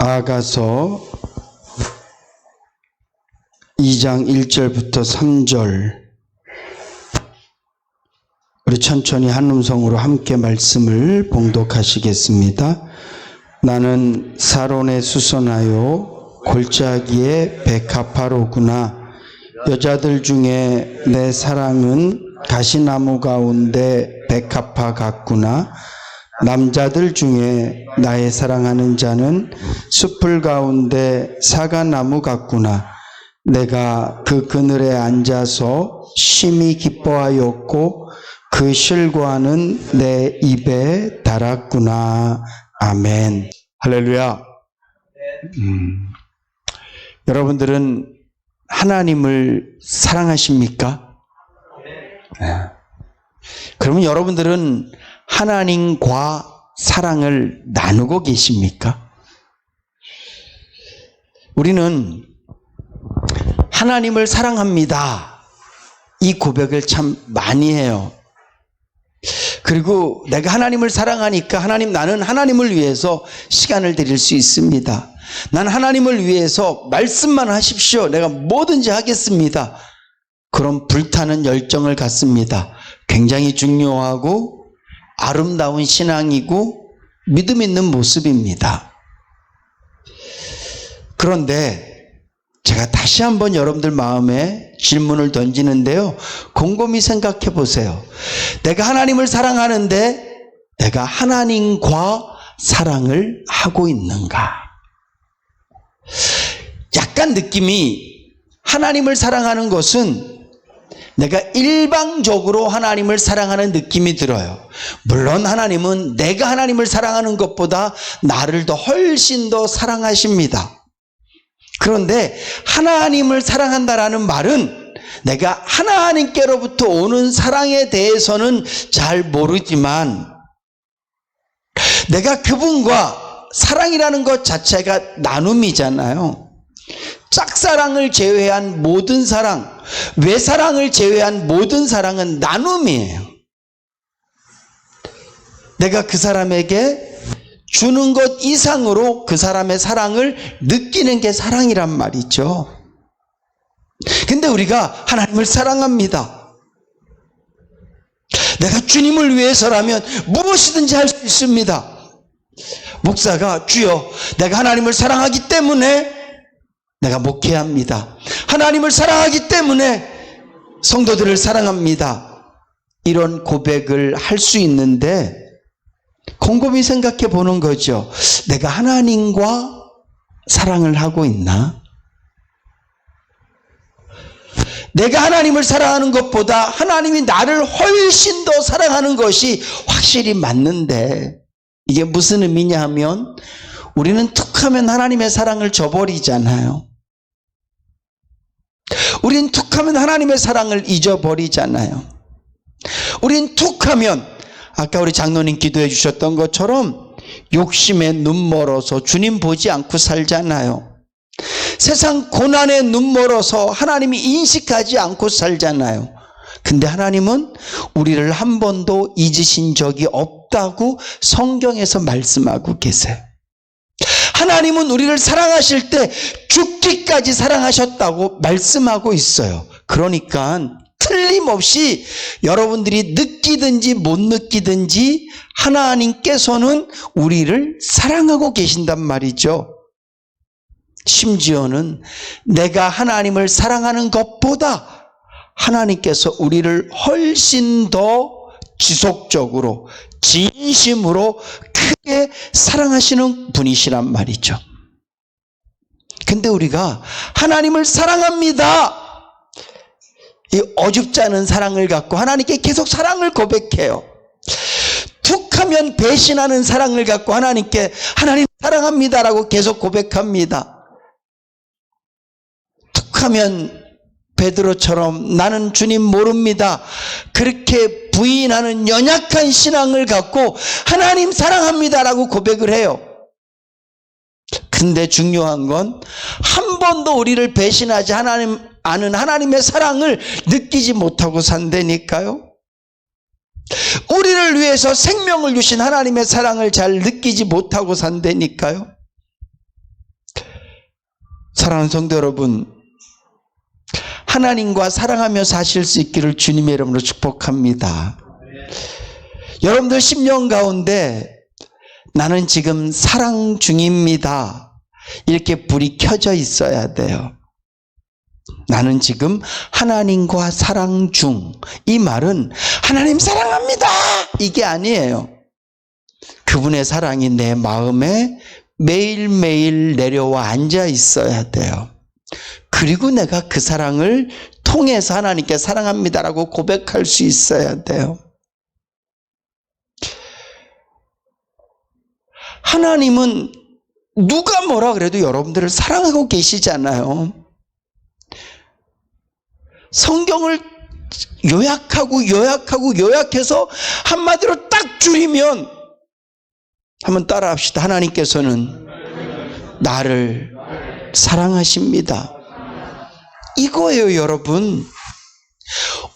아가서 2장 1절부터 3절 우리 천천히 한 음성으로 함께 말씀을 봉독하시겠습니다. 나는 사론에 수선하여 골짜기의 베카파로구나. 여자들 중에 내 사랑은 가시나무 가운데 베카파 같구나. 남자들 중에 나의 사랑하는 자는 숲을 가운데 사과나무 같구나. 내가 그 그늘에 앉아서 심히 기뻐하였고 그 실과는 내 입에 달았구나. 아멘. 할렐루야. 여러분들은 하나님을 사랑하십니까? 네. 그러면 여러분들은 하나님과 사랑을 나누고 계십니까? 우리는 하나님을 사랑합니다. 이 고백을 참 많이 해요. 그리고 내가 하나님을 사랑하니까 나는 하나님을 위해서 시간을 드릴 수 있습니다. 난 하나님을 위해서 말씀만 하십시오. 내가 뭐든지 하겠습니다. 그런 불타는 열정을 갖습니다. 굉장히 중요하고 아름다운 신앙이고 믿음 있는 모습입니다. 그런데 제가 다시 한번 여러분들 마음에 질문을 던지는데요. 곰곰이 생각해 보세요. 내가 하나님을 사랑하는데 내가 하나님과 사랑을 하고 있는가? 약간 느낌이 하나님을 사랑하는 것은 내가 일방적으로 하나님을 사랑하는 느낌이 들어요. 물론 하나님은 내가 하나님을 사랑하는 것보다 나를 더 훨씬 더 사랑하십니다. 그런데 하나님을 사랑한다라는 말은 내가 하나님께로부터 오는 사랑에 대해서는 잘 모르지만 내가 그분과 사랑이라는 것 자체가 나눔이잖아요. 짝사랑을 제외한 모든 사랑, 외사랑을 제외한 모든 사랑은 나눔이에요. 내가 그 사람에게 주는 것 이상으로 그 사람의 사랑을 느끼는 게 사랑이란 말이죠. 근데 우리가 하나님을 사랑합니다. 내가 주님을 위해서라면 무엇이든지 할 수 있습니다. 목사가 주여 내가 하나님을 사랑하기 때문에 내가 목회합니다. 하나님을 사랑하기 때문에 성도들을 사랑합니다. 이런 고백을 할 수 있는데 곰곰이 생각해 보는 거죠. 내가 하나님과 사랑을 하고 있나? 내가 하나님을 사랑하는 것보다 하나님이 나를 훨씬 더 사랑하는 것이 확실히 맞는데 이게 무슨 의미냐 하면 우리는 툭하면 하나님의 사랑을 저버리잖아요. 우린 툭하면 하나님의 사랑을 잊어버리잖아요. 우린 툭하면 아까 우리 장로님 기도해 주셨던 것처럼 욕심에 눈 멀어서 주님 보지 않고 살잖아요. 세상 고난에 눈 멀어서 하나님이 인식하지 않고 살잖아요. 근데 하나님은 우리를 한 번도 잊으신 적이 없다고 성경에서 말씀하고 계세요. 하나님은 우리를 사랑하실 때 죽기까지 사랑하셨다고 말씀하고 있어요. 그러니까 틀림없이 여러분들이 느끼든지 못 느끼든지 하나님께서는 우리를 사랑하고 계신단 말이죠. 심지어는 내가 하나님을 사랑하는 것보다 하나님께서 우리를 훨씬 더 지속적으로 진심으로 크게 사랑하시는 분이시란 말이죠. 근데 우리가 하나님을 사랑합니다. 이 어줍지 않은 사랑을 갖고 하나님께 계속 사랑을 고백해요. 툭하면 배신하는 사랑을 갖고 하나님께 하나님 사랑합니다라고 계속 고백합니다. 툭하면 베드로처럼 나는 주님 모릅니다 그렇게 부인하는 연약한 신앙을 갖고 하나님 사랑합니다라고 고백을 해요. 근데 중요한 건 한 번도 우리를 배신하지 않은 하나님의 사랑을 느끼지 못하고 산다니까요. 우리를 위해서 생명을 주신 하나님의 사랑을 잘 느끼지 못하고 산다니까요. 사랑하는 성도 여러분, 하나님과 사랑하며 사실 수 있기를 주님의 이름으로 축복합니다. 여러분들 심령 가운데 나는 지금 사랑 중입니다, 이렇게 불이 켜져 있어야 돼요. 나는 지금 하나님과 사랑 중. 이 말은 하나님 사랑합니다 이게 아니에요. 그분의 사랑이 내 마음에 매일매일 내려와 앉아 있어야 돼요. 그리고 내가 그 사랑을 통해서 하나님께 사랑합니다라고 고백할 수 있어야 돼요. 하나님은 누가 뭐라 그래도 여러분들을 사랑하고 계시잖아요. 성경을 요약해서 한마디로 딱 줄이면, 한번 따라 합시다. 하나님께서는 나를 사랑하십니다. 이거예요, 여러분.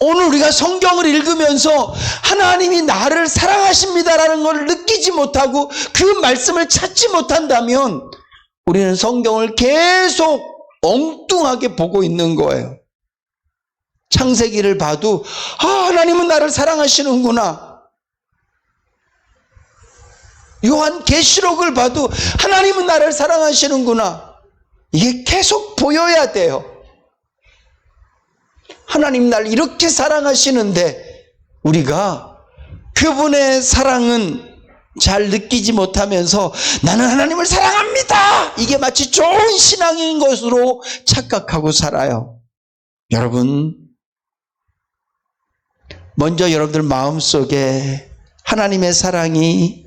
오늘 우리가 성경을 읽으면서 하나님이 나를 사랑하십니다라는 걸 느끼지 못하고 그 말씀을 찾지 못한다면 우리는 성경을 계속 엉뚱하게 보고 있는 거예요. 창세기를 봐도 하나님은 나를 사랑하시는구나. 요한계시록을 봐도 하나님은 나를 사랑하시는구나. 이게 계속 보여야 돼요. 하나님 날 이렇게 사랑하시는데 우리가 그분의 사랑은 잘 느끼지 못하면서 나는 하나님을 사랑합니다, 이게 마치 좋은 신앙인 것으로 착각하고 살아요. 여러분, 먼저 여러분들 마음속에 하나님의 사랑이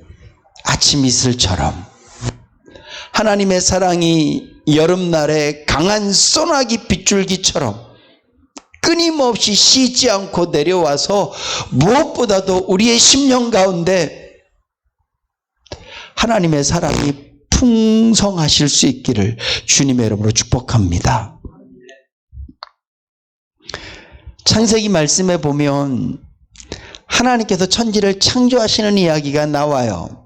아침 이슬처럼, 하나님의 사랑이 여름날의 강한 소나기 빗줄기처럼 끊임없이 쉬지 않고 내려와서 무엇보다도 우리의 심령 가운데 하나님의 사랑이 풍성하실 수 있기를 주님의 이름으로 축복합니다. 창세기 말씀에 보면 하나님께서 천지를 창조하시는 이야기가 나와요.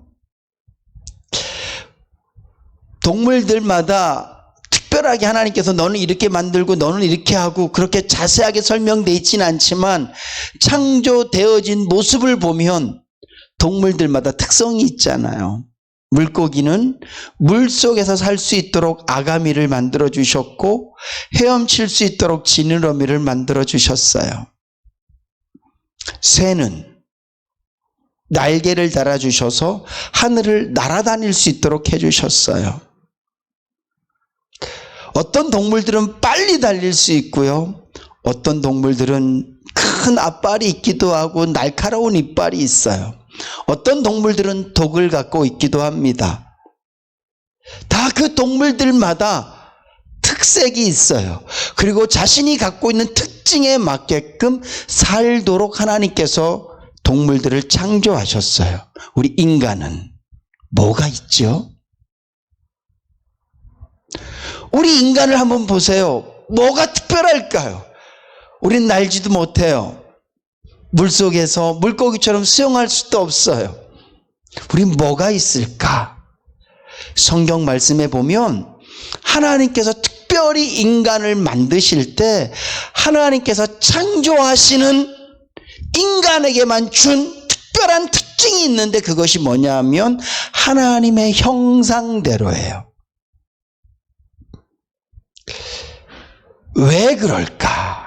동물들마다 특별하게 하나님께서 너는 이렇게 만들고 너는 이렇게 하고 그렇게 자세하게 설명되어 있지는 않지만 창조되어진 모습을 보면 동물들마다 특성이 있잖아요. 물고기는 물속에서 살 수 있도록 아가미를 만들어 주셨고 헤엄칠 수 있도록 지느러미를 만들어 주셨어요. 새는 날개를 달아주셔서 하늘을 날아다닐 수 있도록 해주셨어요. 어떤 동물들은 빨리 달릴 수 있고요, 어떤 동물들은 큰 앞발이 있기도 하고 날카로운 이빨이 있어요. 어떤 동물들은 독을 갖고 있기도 합니다. 다 그 동물들마다 특색이 있어요. 그리고 자신이 갖고 있는 특징에 맞게끔 살도록 하나님께서 동물들을 창조하셨어요. 우리 인간은 뭐가 있죠? 우리 인간을 한번 보세요. 뭐가 특별할까요? 우린 날지도 못해요. 물속에서 물고기처럼 수영할 수도 없어요. 우린 뭐가 있을까? 성경 말씀에 보면 하나님께서 특별히 인간을 만드실 때 하나님께서 창조하시는 인간에게만 준 특별한 특징이 있는데 그것이 뭐냐면 하나님의 형상대로예요. 왜 그럴까?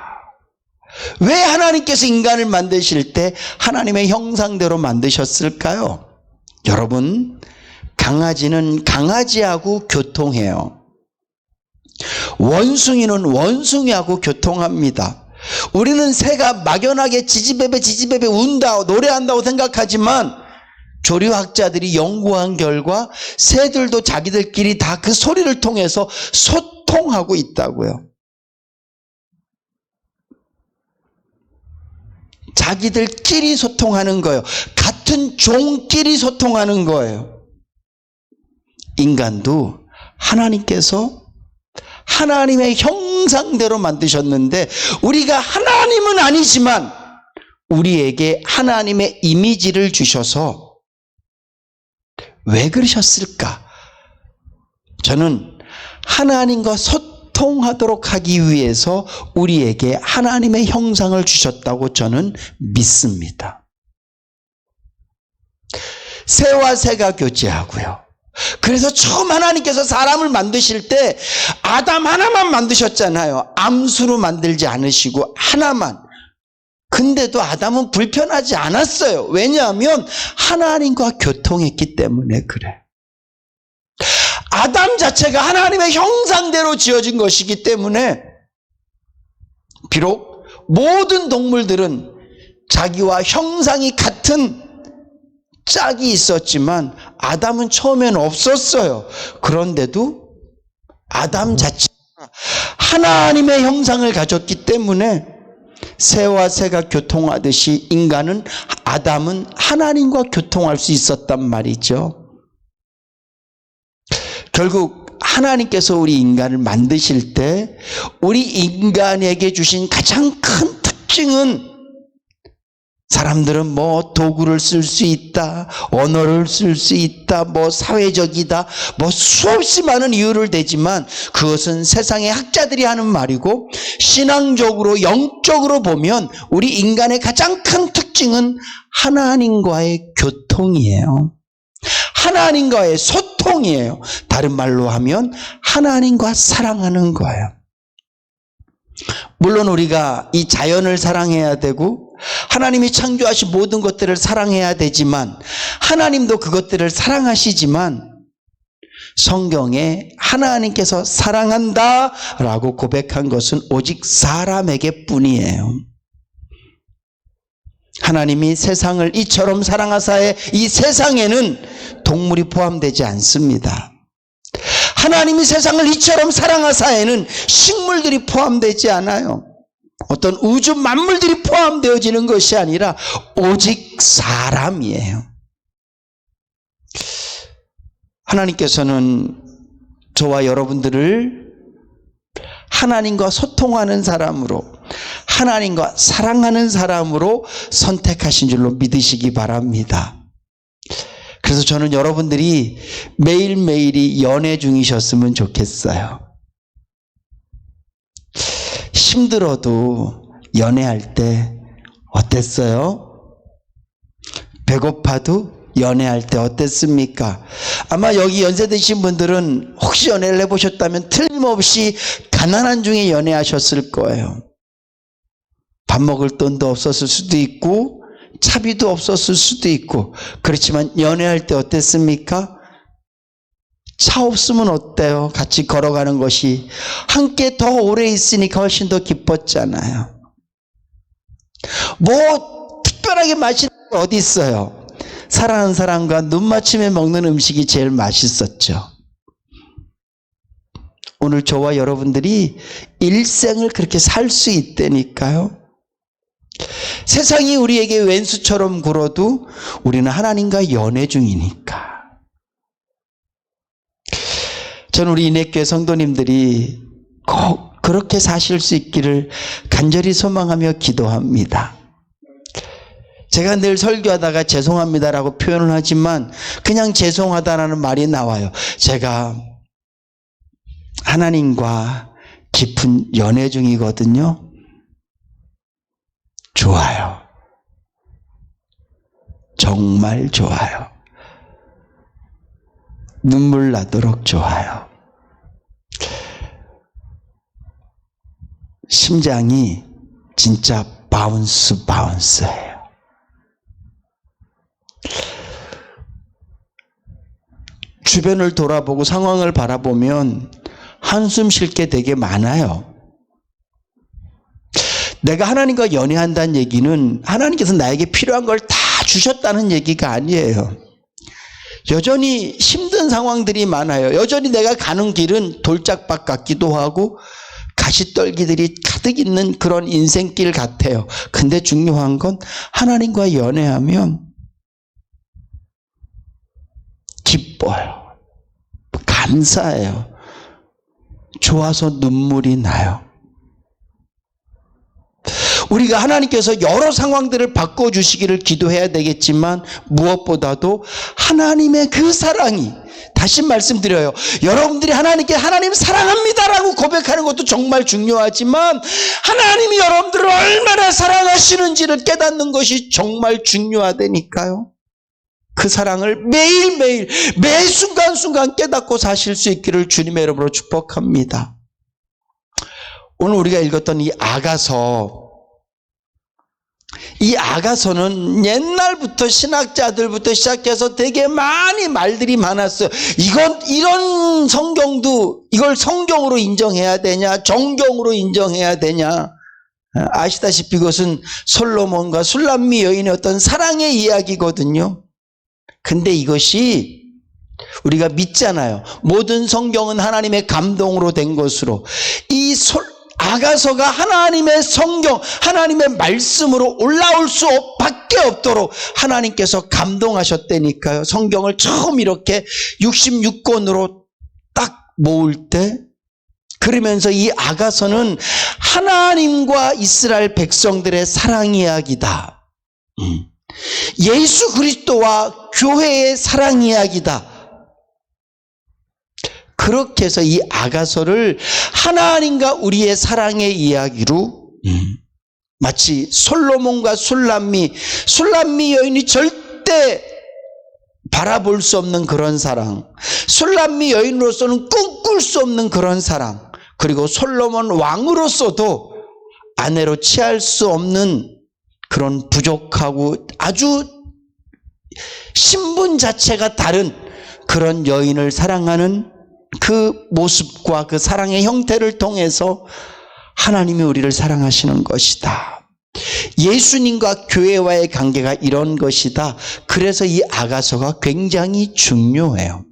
왜 하나님께서 인간을 만드실 때 하나님의 형상대로 만드셨을까요? 여러분, 강아지는 강아지하고 교통해요. 원숭이는 원숭이하고 교통합니다. 우리는 새가 막연하게 지지배배 운다, 노래한다고 생각하지만 조류학자들이 연구한 결과 새들도 자기들끼리 다 그 소리를 통해서 소통하고 있다고요. 자기들끼리 소통하는 거예요. 같은 종끼리 소통하는 거예요. 인간도 하나님께서 하나님의 형상대로 만드셨는데 우리가 하나님은 아니지만 우리에게 하나님의 이미지를 주셔서 왜 그러셨을까? 저는 하나님과 소통하도록 하기 위해서 우리에게 하나님의 형상을 주셨다고 저는 믿습니다. 새와 새가 교제하고요. 그래서 처음 하나님께서 사람을 만드실 때 아담 하나만 만드셨잖아요. 암수로 만들지 않으시고 하나만. 근데도 아담은 불편하지 않았어요. 왜냐하면 하나님과 교통했기 때문에 그래. 아담 자체가 하나님의 형상대로 지어진 것이기 때문에 비록 모든 동물들은 자기와 형상이 같은 짝이 있었지만 아담은 처음엔 없었어요. 그런데도 아담 자체가 하나님의 형상을 가졌기 때문에 새와 새가 교통하듯이 아담은 하나님과 교통할 수 있었단 말이죠. 결국 하나님께서 우리 인간을 만드실 때 우리 인간에게 주신 가장 큰 특징은 사람들은 뭐 도구를 쓸 수 있다, 언어를 쓸 수 있다, 뭐 사회적이다, 뭐 수없이 많은 이유를 대지만 그것은 세상의 학자들이 하는 말이고 신앙적으로 영적으로 보면 우리 인간의 가장 큰 특징은 하나님과의 교통이에요. 하나님과의 소통이에요. 다른 말로 하면 하나님과 사랑하는 거예요. 물론 우리가 이 자연을 사랑해야 되고 하나님이 창조하신 모든 것들을 사랑해야 되지만 하나님도 그것들을 사랑하시지만 성경에 하나님께서 사랑한다라고 고백한 것은 오직 사람에게 뿐이에요. 하나님이 세상을 이처럼 사랑하사에 이 세상에는 동물이 포함되지 않습니다. 하나님이 세상을 이처럼 사랑하사에는 식물들이 포함되지 않아요. 어떤 우주 만물들이 포함되어지는 것이 아니라 오직 사람이에요. 하나님께서는 저와 여러분들을 하나님과 소통하는 사람으로, 하나님과 사랑하는 사람으로 선택하신 줄로 믿으시기 바랍니다. 그래서 저는 여러분들이 매일매일이 연애 중이셨으면 좋겠어요. 힘들어도 연애할 때 어땠어요? 배고파도 연애할 때 어땠습니까? 아마 여기 연세 드신 분들은 혹시 연애를 해보셨다면 틀림없이 가난한 중에 연애하셨을 거예요. 밥 먹을 돈도 없었을 수도 있고 차비도 없었을 수도 있고, 그렇지만 연애할 때 어땠습니까? 차 없으면 어때요? 같이 걸어가는 것이 함께 더 오래 있으니까 훨씬 더 기뻤잖아요. 뭐 특별하게 맛있는 거 어디 있어요? 사랑하는 사람과 눈 맞추며 먹는 음식이 제일 맛있었죠. 오늘 저와 여러분들이 일생을 그렇게 살 수 있다니까요. 세상이 우리에게 왼수처럼 굴어도 우리는 하나님과 연애 중이니까. 저는 우리 인해교회 성도님들이 꼭 그렇게 사실 수 있기를 간절히 소망하며 기도합니다. 제가 늘 설교하다가 죄송합니다라고 표현을 하지만 그냥 죄송하다라는 말이 나와요. 제가 하나님과 깊은 연애 중이거든요. 좋아요. 정말 좋아요. 눈물 나도록 좋아요. 심장이 진짜 바운스예요. 주변을 돌아보고 상황을 바라보면 한숨 쉴 게 되게 많아요. 내가 하나님과 연애한다는 얘기는 하나님께서 나에게 필요한 걸 다 주셨다는 얘기가 아니에요. 여전히 힘든 상황들이 많아요. 여전히 내가 가는 길은 돌짝밭 같기도 하고 가시떨기들이 가득 있는 그런 인생길 같아요. 근데 중요한 건 하나님과 연애하면 기뻐요. 감사해요. 좋아서 눈물이 나요. 우리가 하나님께서 여러 상황들을 바꿔주시기를 기도해야 되겠지만 무엇보다도 하나님의 그 사랑이, 다시 말씀드려요, 여러분들이 하나님께 하나님 사랑합니다라고 고백하는 것도 정말 중요하지만 하나님이 여러분들을 얼마나 사랑하시는지를 깨닫는 것이 정말 중요하다니까요. 그 사랑을 매일매일 매 순간순간 깨닫고 사실 수 있기를 주님의 이름으로 축복합니다. 오늘 우리가 읽었던 이 아가서는 옛날부터 신학자들부터 시작해서 되게 많이 말들이 많았어요. 이런 성경도 이걸 성경으로 인정해야 되냐, 정경으로 인정해야 되냐. 아시다시피 이것은 솔로몬과 술람미 여인의 어떤 사랑의 이야기거든요. 근데 이것이 우리가 믿잖아요. 모든 성경은 하나님의 감동으로 된 것으로, 이 아가서가 하나님의 성경, 하나님의 말씀으로 올라올 수밖에 없도록 하나님께서 감동하셨다니까요. 성경을 처음 이렇게 66권으로 딱 모을 때, 그러면서 이 아가서는 하나님과 이스라엘 백성들의 사랑 이야기다. 예수 그리스도와 교회의 사랑 이야기다. 그렇게 해서 이 아가서를 하나님과 우리의 사랑의 이야기로, 마치 솔로몬과 술람미 여인이 절대 바라볼 수 없는 그런 사랑, 술람미 여인으로서는 꿈꿀 수 없는 그런 사랑, 그리고 솔로몬 왕으로서도 아내로 취할 수 없는 그런 부족하고 아주 신분 자체가 다른 그런 여인을 사랑하는 그 모습과 그 사랑의 형태를 통해서 하나님이 우리를 사랑하시는 것이다. 예수님과 교회와의 관계가 이런 것이다. 그래서 이 아가서가 굉장히 중요해요.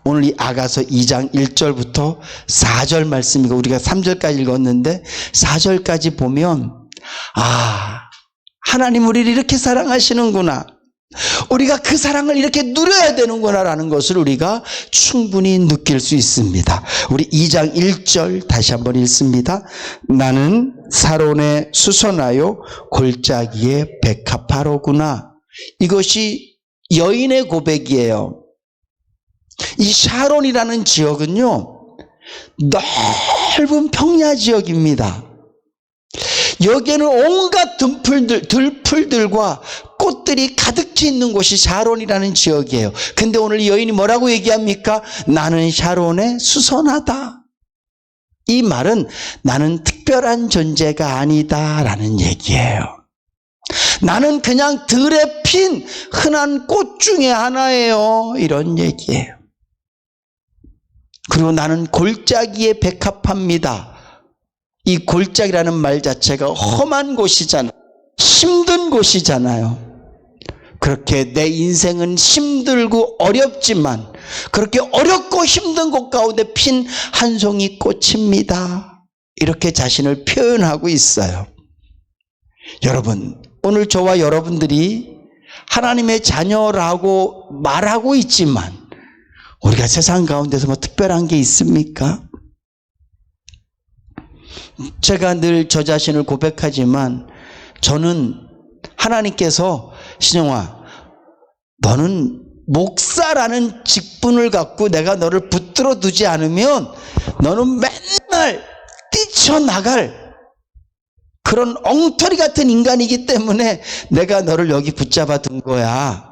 오늘 이 아가서 2장 1절부터 4절 말씀이고, 우리가 3절까지 읽었는데 4절까지 보면 하나님 우리를 이렇게 사랑하시는구나, 우리가 그 사랑을 이렇게 누려야 되는구나라는 것을 우리가 충분히 느낄 수 있습니다. 우리 2장 1절 다시 한번 읽습니다. 나는 사론에 수선하여 골짜기에 백합화로구나. 이것이 여인의 고백이에요. 이 샤론이라는 지역은요, 넓은 평야 지역입니다. 여기에는 온갖 들풀들과 꽃들이 가득히 있는 곳이 샤론이라는 지역이에요. 근데 오늘 이 여인이 뭐라고 얘기합니까? 나는 샤론에 수선하다. 이 말은 나는 특별한 존재가 아니다라는 얘기예요. 나는 그냥 들에 핀 흔한 꽃 중에 하나예요, 이런 얘기예요. 그리고 나는 골짜기에 백합합니다. 이 골짜기라는 말 자체가 험한 곳이잖아요. 힘든 곳이잖아요. 그렇게 내 인생은 힘들고 어렵지만 그렇게 어렵고 힘든 곳 가운데 핀 한 송이 꽃입니다. 이렇게 자신을 표현하고 있어요. 여러분, 오늘 저와 여러분들이 하나님의 자녀라고 말하고 있지만 우리가 세상 가운데서 뭐 특별한 게 있습니까? 제가 늘 저 자신을 고백하지만 저는 하나님께서 신영아, 너는 목사라는 직분을 갖고 내가 너를 붙들어 두지 않으면 너는 맨날 뛰쳐나갈 그런 엉터리 같은 인간이기 때문에 내가 너를 여기 붙잡아 둔 거야.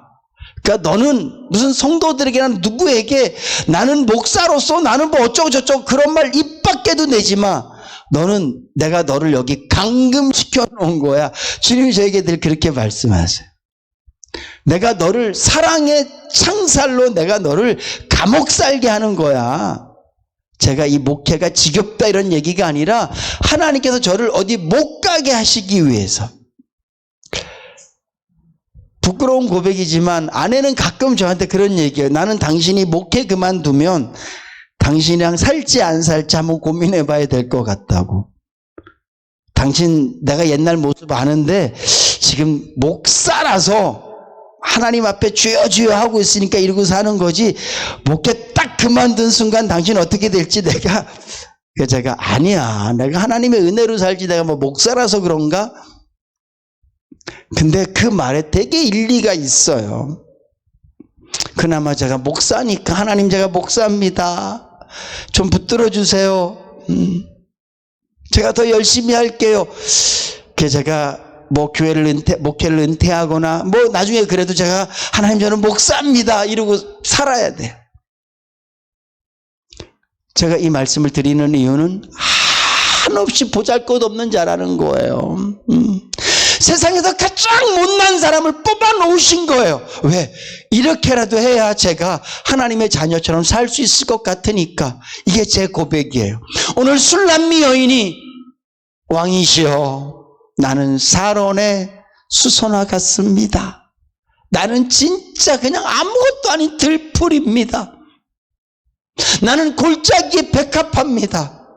그러니까 너는 무슨 성도들에게나 누구에게 나는 목사로서 나는 뭐 어쩌고 저쩌고 그런 말 입 밖에도 내지 마. 너는 내가 너를 여기 감금시켜 놓은 거야. 주님이 저에게 늘 그렇게 말씀하세요. 내가 너를 사랑의 창살로 내가 너를 감옥 살게 하는 거야. 제가 이 목회가 지겹다 이런 얘기가 아니라 하나님께서 저를 어디 못 가게 하시기 위해서. 부끄러운 고백이지만 아내는 가끔 저한테 그런 얘기해요. 나는 당신이 목회 그만두면 당신이랑 살지 안 살지 한번 고민해 봐야 될 것 같다고. 당신 내가 옛날 모습 아는데 지금 목사라서 하나님 앞에 주여 주여 하고 있으니까 이러고 사는 거지, 목회 딱 그만둔 순간 당신 어떻게 될지 내가 그래서 제가 아니야, 내가 하나님의 은혜로 살지 내가 뭐 목사라서 그런가? 근데 그 말에 되게 일리가 있어요. 그나마 제가 목사니까 하나님 제가 목사입니다. 좀 붙들어 주세요. 제가 더 열심히 할게요. 그래서 제가 뭐 목회를 은퇴하거나 뭐 나중에 그래도 제가 하나님 저는 목사입니다 이러고 살아야 돼. 제가 이 말씀을 드리는 이유는 한없이 보잘것없는 자라는 거예요. 세상에서 가장 못난 사람을 뽑아 놓으신 거예요. 왜? 이렇게라도 해야 제가 하나님의 자녀처럼 살 수 있을 것 같으니까. 이게 제 고백이에요. 오늘 술람미 여인이 왕이시여, 나는 사론의 수소나 같습니다. 나는 진짜 그냥 아무것도 아닌 들풀입니다. 나는 골짜기에 백합합니다.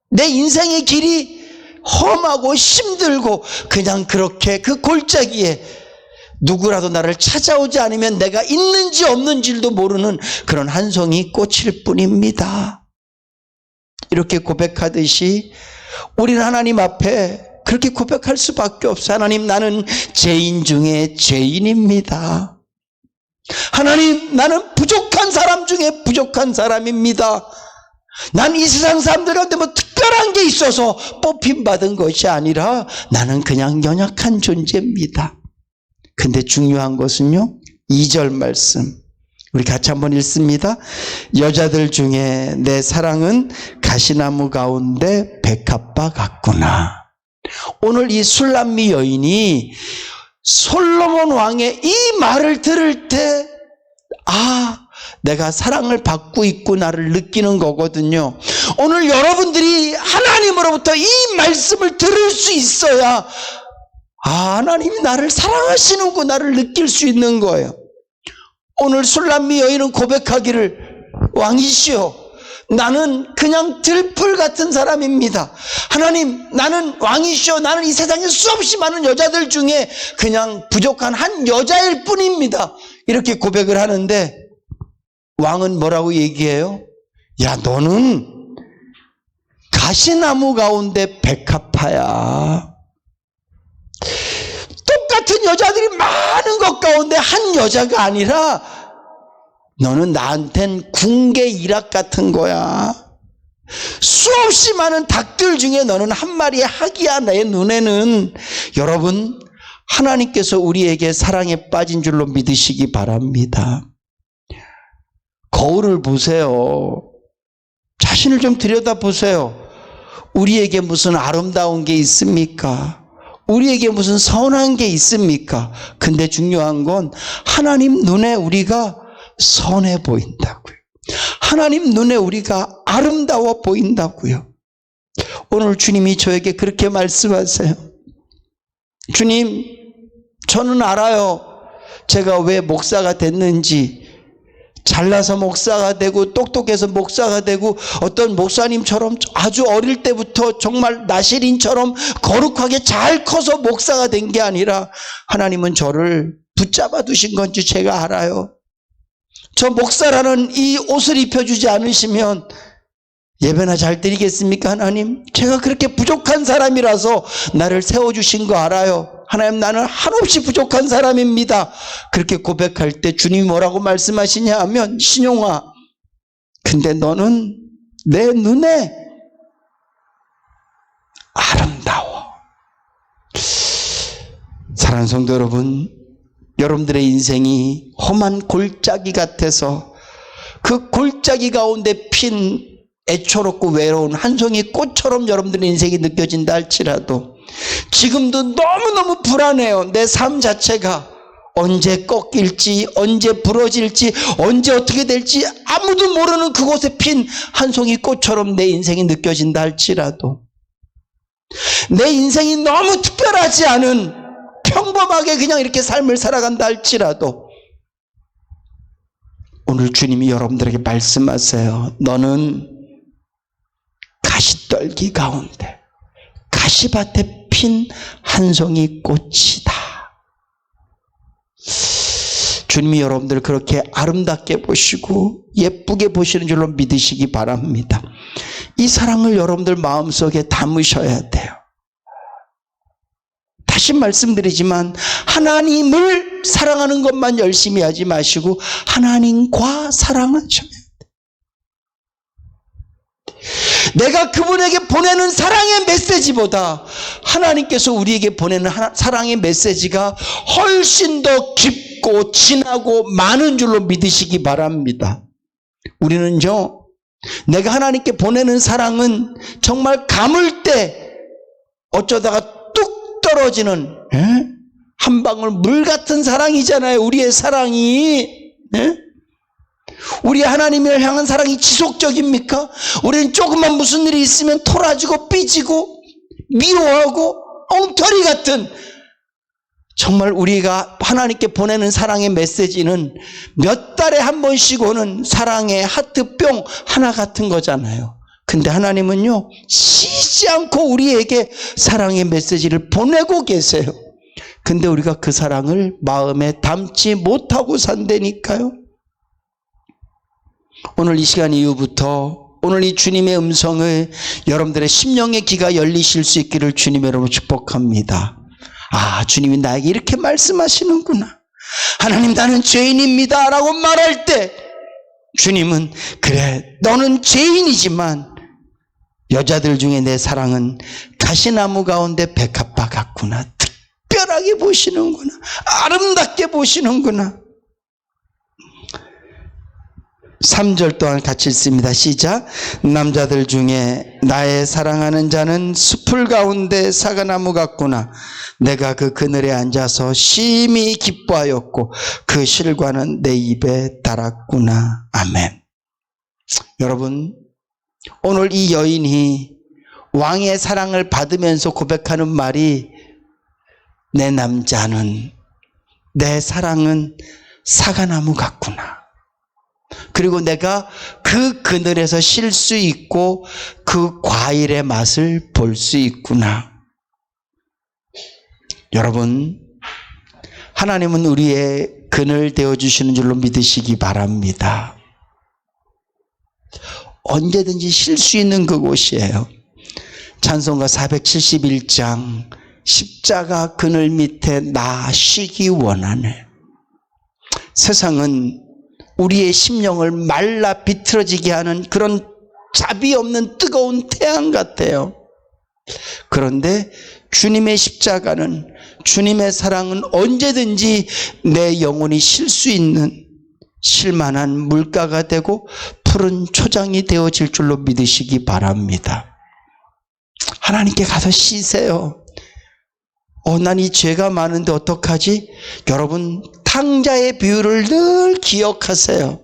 내 인생의 길이 험하고 힘들고 그냥 그렇게 그 골짜기에 누구라도 나를 찾아오지 않으면 내가 있는지 없는지도 모르는 그런 한 송이 꽃일 뿐입니다. 이렇게 고백하듯이 우리는 하나님 앞에 그렇게 고백할 수밖에 없어요. 하나님, 나는 죄인 중에 죄인입니다. 하나님, 나는 부족한 사람 중에 부족한 사람입니다. 난 이 세상 사람들 가운데 뭐 특별한 게 있어서 뽑힘받은 것이 아니라 나는 그냥 연약한 존재입니다. 근데 중요한 것은요, 2절 말씀 우리 같이 한번 읽습니다. 여자들 중에 내 사랑은 가시나무 가운데 백합과 같구나. 오늘 이 술람미 여인이 솔로몬 왕의 이 말을 들을 때 내가 사랑을 받고 있구나를 느끼는 거거든요. 오늘 여러분들이 하나님으로부터 이 말씀을 들을 수 있어야 하나님이 나를 사랑하시는구나를 느낄 수 있는 거예요. 오늘 술람미 여인은 고백하기를, 왕이시여, 나는 그냥 들풀 같은 사람입니다. 하나님, 나는 왕이시여, 나는 이 세상에 수없이 많은 여자들 중에 그냥 부족한 한 여자일 뿐입니다. 이렇게 고백을 하는데 왕은 뭐라고 얘기해요? 야, 너는 가시나무 가운데 백합화야. 똑같은 여자들이 많은 것 가운데 한 여자가 아니라 너는 나한텐 궁계 일학 같은 거야. 수없이 많은 닭들 중에 너는 한 마리의 학이야. 내 눈에는. 여러분, 하나님께서 우리에게 사랑에 빠진 줄로 믿으시기 바랍니다. 거울을 보세요. 자신을 좀 들여다보세요. 우리에게 무슨 아름다운 게 있습니까? 우리에게 무슨 선한 게 있습니까? 근데 중요한 건 하나님 눈에 우리가 선해 보인다고요. 하나님 눈에 우리가 아름다워 보인다고요. 오늘 주님이 저에게 그렇게 말씀하세요. 주님, 저는 알아요. 제가 왜 목사가 됐는지. 잘나서 목사가 되고 똑똑해서 목사가 되고 어떤 목사님처럼 아주 어릴 때부터 정말 나시린처럼 거룩하게 잘 커서 목사가 된 게 아니라 하나님은 저를 붙잡아 두신 건지 제가 알아요. 저 목사라는 이 옷을 입혀주지 않으시면 예배나 잘 드리겠습니까? 하나님, 제가 그렇게 부족한 사람이라서 나를 세워주신 거 알아요. 하나님, 나는 한없이 부족한 사람입니다. 그렇게 고백할 때 주님이 뭐라고 말씀하시냐 하면, 신용아, 근데 너는 내 눈에 아름다워. 사랑하는 성도 여러분, 여러분들의 인생이 험한 골짜기 같아서 그 골짜기 가운데 핀 애초롭고 외로운 한 송이 꽃처럼 여러분들의 인생이 느껴진다 할지라도 지금도 너무너무 불안해요. 내 삶 자체가 언제 꺾일지, 언제 부러질지, 언제 어떻게 될지 아무도 모르는 그곳에 핀 한 송이 꽃처럼 내 인생이 느껴진다 할지라도 내 인생이 너무 특별하지 않은 평범하게 그냥 이렇게 삶을 살아간다 할지라도 오늘 주님이 여러분들에게 말씀하세요. 너는 가시떨기 가운데 가시밭에 핀 한 송이 꽃이다. 주님이 여러분들 그렇게 아름답게 보시고 예쁘게 보시는 줄로 믿으시기 바랍니다. 이 사랑을 여러분들 마음속에 담으셔야 돼요. 다시 말씀드리지만 하나님을 사랑하는 것만 열심히 하지 마시고 하나님과 사랑하셔야 돼요. 내가 그분에게 보내는 사랑의 메시지보다 하나님께서 우리에게 보내는 사랑의 메시지가 훨씬 더 깊고 진하고 많은 줄로 믿으시기 바랍니다. 우리는요, 내가 하나님께 보내는 사랑은 정말 감을 때 어쩌다가 뚝 떨어지는 한 방울 물 같은 사랑이잖아요. 우리의 사랑이. 우리 하나님을 향한 사랑이 지속적입니까? 우리는 조금만 무슨 일이 있으면 토라지고 삐지고 미워하고 엉터리 같은, 정말 우리가 하나님께 보내는 사랑의 메시지는 몇 달에 한 번씩 오는 사랑의 하트뿅 하나 같은 거잖아요. 근데 하나님은요, 쉬지 않고 우리에게 사랑의 메시지를 보내고 계세요. 근데 우리가 그 사랑을 마음에 담지 못하고 산다니까요. 오늘 이 시간 이후부터 오늘 이 주님의 음성을 여러분들의 심령의 귀가 열리실 수 있기를 주님의 이름으로 축복합니다. 아, 주님이 나에게 이렇게 말씀하시는구나. 하나님, 나는 죄인입니다 라고 말할 때 주님은, 그래, 너는 죄인이지만 여자들 중에 내 사랑은 가시나무 가운데 백합화 같구나. 특별하게 보시는구나. 아름답게 보시는구나. 3절 또한 같이 읽습니다. 시작. 남자들 중에 나의 사랑하는 자는 숲을 가운데 사과나무 같구나. 내가 그 그늘에 앉아서 심히 기뻐하였고 그 실과는 내 입에 달았구나. 아멘. 여러분, 오늘 이 여인이 왕의 사랑을 받으면서 고백하는 말이, 내 남자는, 내 사랑은 사과나무 같구나. 그리고 내가 그 그늘에서 쉴 수 있고 그 과일의 맛을 볼 수 있구나. 여러분, 하나님은 우리의 그늘 되어주시는 줄로 믿으시기 바랍니다. 언제든지 쉴 수 있는 그곳이에요. 찬송가 471장, 십자가 그늘 밑에 나 쉬기 원하네. 세상은 우리의 심령을 말라 비틀어지게 하는 그런 자비 없는 뜨거운 태양 같아요. 그런데 주님의 십자가는, 주님의 사랑은 언제든지 내 영혼이 쉴 수 있는, 쉴만한 물가가 되고 푸른 초장이 되어질 줄로 믿으시기 바랍니다. 하나님께 가서 쉬세요. 난 이 죄가 많은데 어떡하지? 여러분, 탕자의 비유를 늘 기억하세요.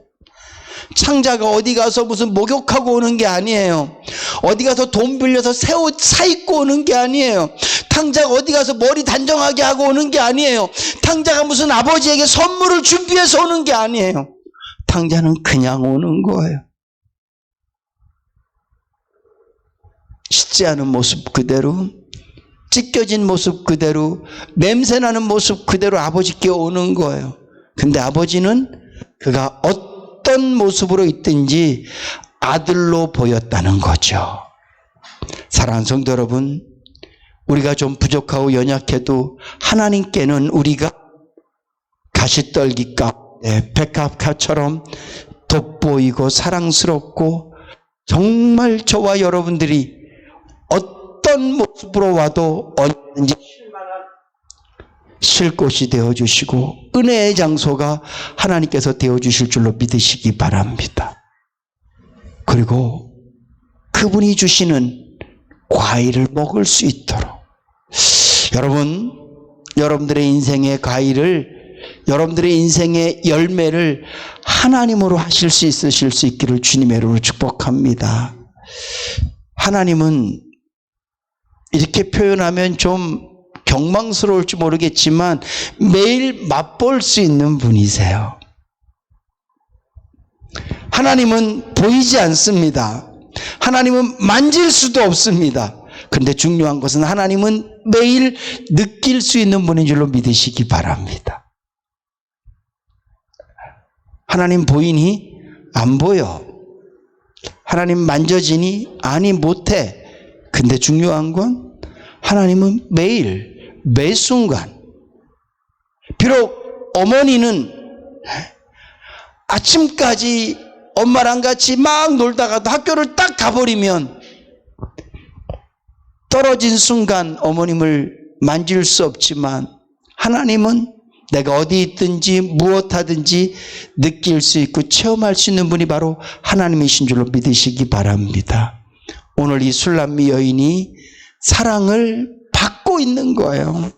창자가 어디 가서 무슨 목욕하고 오는 게 아니에요. 어디 가서 돈 빌려서 새 옷 사입고 오는 게 아니에요. 탕자가 어디 가서 머리 단정하게 하고 오는 게 아니에요. 탕자가 무슨 아버지에게 선물을 준비해서 오는 게 아니에요. 탕자는 그냥 오는 거예요. 씻지 않은 모습 그대로, 찢겨진 모습 그대로, 냄새나는 모습 그대로 아버지께 오는 거예요. 근데 아버지는 그가 어떤 모습으로 있든지 아들로 보였다는 거죠. 사랑하는 성도 여러분, 우리가 좀 부족하고 연약해도 하나님께는 우리가 가시떨기 가운데 백합화처럼 돋보이고 사랑스럽고, 정말 저와 여러분들이 어떤 모습으로 와도 언제든지 쉴 곳이 되어주시고 은혜의 장소가 하나님께서 되어주실 줄로 믿으시기 바랍니다. 그리고 그분이 주시는 과일을 먹을 수 있도록, 여러분, 여러분들의 인생의 과일을, 여러분들의 인생의 열매를 하나님으로 하실 수 있으실 수 있기를 주님의 이름으로 축복합니다. 하나님은 이렇게 표현하면 좀 경망스러울지 모르겠지만 매일 맛볼 수 있는 분이세요. 하나님은 보이지 않습니다. 하나님은 만질 수도 없습니다. 그런데 중요한 것은 하나님은 매일 느낄 수 있는 분인 줄로 믿으시기 바랍니다. 하나님 보이니? 안 보여. 하나님 만져지니? 아니, 못해. 근데 중요한 건 하나님은 매일, 매 순간. 비록 어머니는 아침까지 엄마랑 같이 막 놀다가도 학교를 딱 가버리면 떨어진 순간 어머님을 만질 수 없지만 하나님은 내가 어디 있든지 무엇하든지 느낄 수 있고 체험할 수 있는 분이 바로 하나님이신 줄로 믿으시기 바랍니다. 오늘 이 술람미 여인이 사랑을 받고 있는 거예요.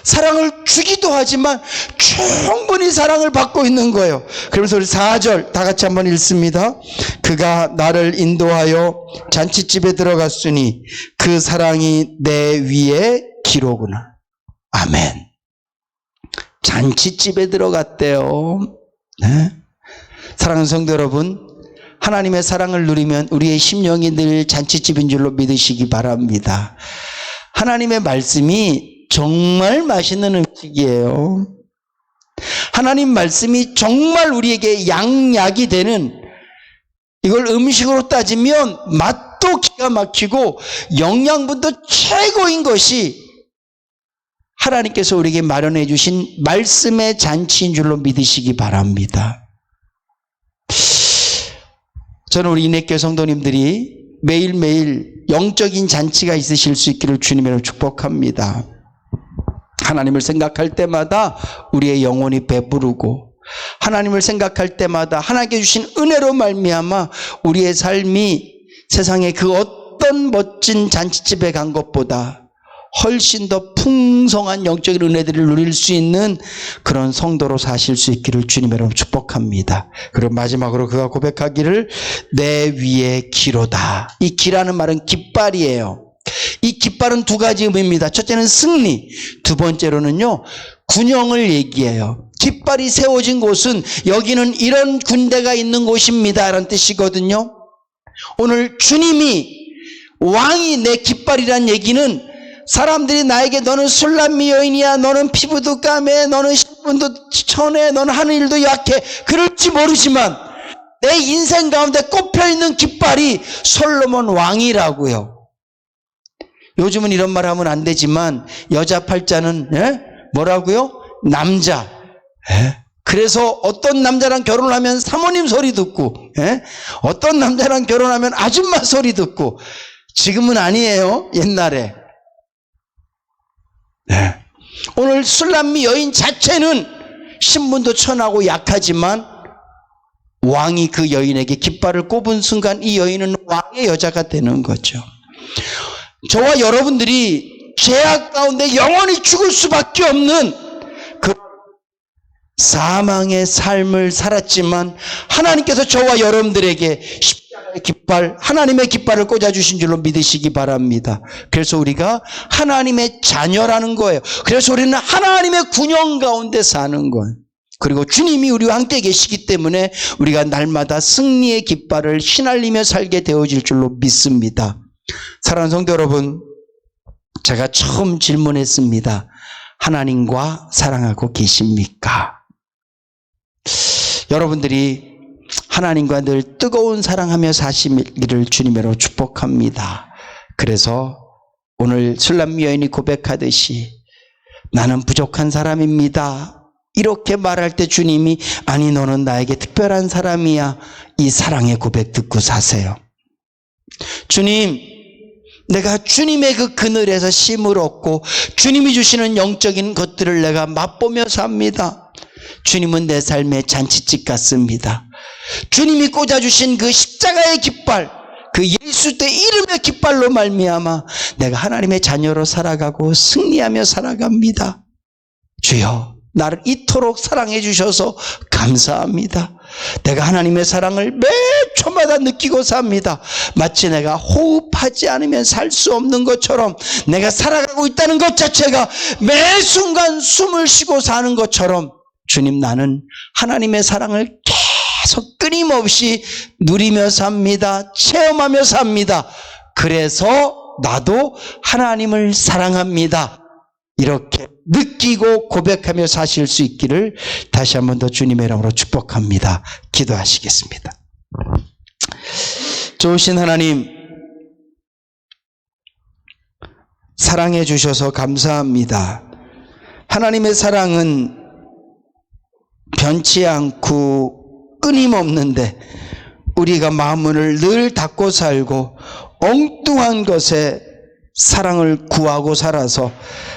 사랑을 주기도 하지만 충분히 사랑을 받고 있는 거예요. 그러면서 우리 4절 다 같이 한번 읽습니다. 그가 나를 인도하여 잔치집에 들어갔으니 그 사랑이 내 위에 기로구나. 아멘. 잔치집에 들어갔대요. 네? 사랑하는 성도 여러분, 하나님의 사랑을 누리면 우리의 심령이 늘 잔치집인 줄로 믿으시기 바랍니다. 하나님의 말씀이 정말 맛있는 음식이에요. 하나님 말씀이 정말 우리에게 양약이 되는, 이걸 음식으로 따지면 맛도 기가 막히고 영양분도 최고인 것이 하나님께서 우리에게 마련해 주신 말씀의 잔치인 줄로 믿으시기 바랍니다. 저는 우리 인내교회 성도님들이 매일매일 영적인 잔치가 있으실 수 있기를 주님으로 축복합니다. 하나님을 생각할 때마다 우리의 영혼이 배부르고, 하나님을 생각할 때마다 하나님께 주신 은혜로 말미암아 우리의 삶이 세상에 그 어떤 멋진 잔치집에 간 것보다 훨씬 더 풍성한 영적인 은혜들을 누릴 수 있는 그런 성도로 사실 수 있기를 주님으로 축복합니다. 그리고 마지막으로 그가 고백하기를 내 위에 기로다. 이 기라는 말은 깃발이에요. 이 깃발은 두 가지 의미입니다. 첫째는 승리, 두 번째로는요 군영을 얘기해요. 깃발이 세워진 곳은 여기는 이런 군대가 있는 곳입니다 라는 뜻이거든요. 오늘 주님이 왕이 내 깃발이란 얘기는 사람들이 나에게 너는 술람미 여인이야, 너는 피부도 까매, 너는 신분도 천해, 너는 하는 일도 약해, 그럴지 모르지만 내 인생 가운데 꼽혀있는 깃발이 솔로몬 왕이라고요. 요즘은 이런 말 하면 안 되지만 여자 팔자는 뭐라고요? 남자. 그래서 어떤 남자랑 결혼을 하면 사모님 소리 듣고, 어떤 남자랑 결혼하면 아줌마 소리 듣고, 지금은 아니에요. 옛날에. 오늘 술람미 여인 자체는 신분도 천하고 약하지만 왕이 그 여인에게 깃발을 꼽은 순간 이 여인은 왕의 여자가 되는 거죠. 저와 여러분들이 죄악 가운데 영원히 죽을 수밖에 없는 그 사망의 삶을 살았지만 하나님께서 저와 여러분들에게 십자가의 깃발, 하나님의 깃발을 꽂아주신 줄로 믿으시기 바랍니다. 그래서 우리가 하나님의 자녀라는 거예요. 그래서 우리는 하나님의 군영 가운데 사는 거예요. 그리고 주님이 우리와 함께 계시기 때문에 우리가 날마다 승리의 깃발을 휘날리며 살게 되어질 줄로 믿습니다. 사랑하는 성도 여러분, 제가 처음 질문했습니다. 하나님과 사랑하고 계십니까? 여러분들이 하나님과 늘 뜨거운 사랑하며 사시기를 주님으로 축복합니다. 그래서 오늘 술람미 여인이 고백하듯이 나는 부족한 사람입니다, 이렇게 말할 때 주님이 아니 너는 나에게 특별한 사람이야, 이 사랑의 고백 듣고 사세요. 주님, 내가 주님의 그 그늘에서 쉼을 얻고 주님이 주시는 영적인 것들을 내가 맛보며 삽니다. 주님은 내 삶의 잔치집 같습니다. 주님이 꽂아주신 그 십자가의 깃발, 그 예수 때 이름의 깃발로 말미암아 내가 하나님의 자녀로 살아가고 승리하며 살아갑니다. 주여, 나를 이토록 사랑해 주셔서 감사합니다. 내가 하나님의 사랑을 매 초마다 느끼고 삽니다. 마치 내가 호흡하지 않으면 살 수 없는 것처럼, 내가 살아가고 있다는 것 자체가 매 순간 숨을 쉬고 사는 것처럼, 주님, 나는 하나님의 사랑을 계속 끊임없이 누리며 삽니다. 체험하며 삽니다. 그래서 나도 하나님을 사랑합니다. 이렇게 느끼고 고백하며 사실 수 있기를 다시 한 번 더 주님의 이름으로 축복합니다. 기도하시겠습니다. 좋으신 하나님, 사랑해 주셔서 감사합니다. 하나님의 사랑은 변치 않고 끊임없는데 우리가 마음문을 늘 닫고 살고 엉뚱한 것에 사랑을 구하고 살아서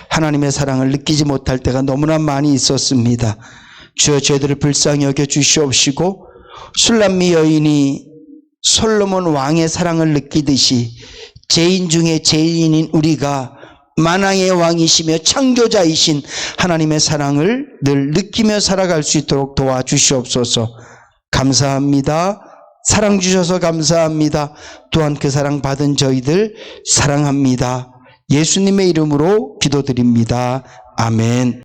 하나님의 사랑을 느끼지 못할 때가 너무나 많이 있었습니다. 주여, 저희들을 불쌍히 여겨 주시옵시고 술람미 여인이 솔로몬 왕의 사랑을 느끼듯이 죄인 중에 죄인인 우리가 만왕의 왕이시며 창조자이신 하나님의 사랑을 늘 느끼며 살아갈 수 있도록 도와주시옵소서. 감사합니다. 사랑 주셔서 감사합니다. 또한 그 사랑 받은 저희들 사랑합니다. 예수님의 이름으로 기도드립니다. 아멘.